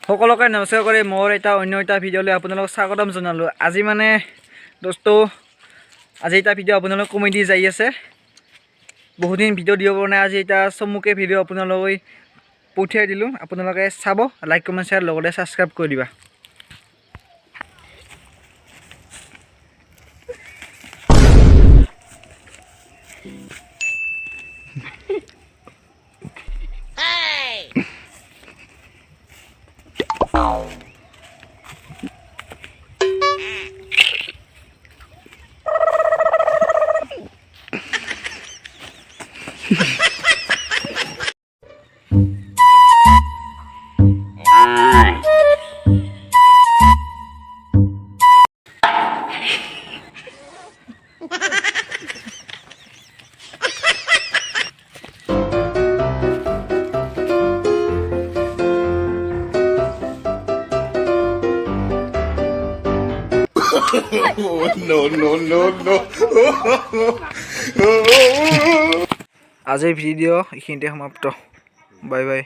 সকলোকে নমস্কাৰ কৰি মোৰ এটা অন্য এটা ভিডিঅ'লৈ আপোনালোকক স্বাগতম জনালোঁ। আজি মানে দোস্ত আজি এটা ভিডিঅ' আপোনালোক কমেডি যাই আছে। বহুদিন ভিডিঅ' দিব পৰা নাই, আজি এটা চমুকে ভিডিঅ' আপোনালোকে পঠিয়াই দিলোঁ। আপোনালোকে চাব, লাইক কমেণ্ট শ্বেয়াৰ লগতে ছাবস্ক্ৰাইব কৰি দিবা। No. আজিৰ ভিডিঅ' এইখিনিতে সমাপ্ত। Bye bye.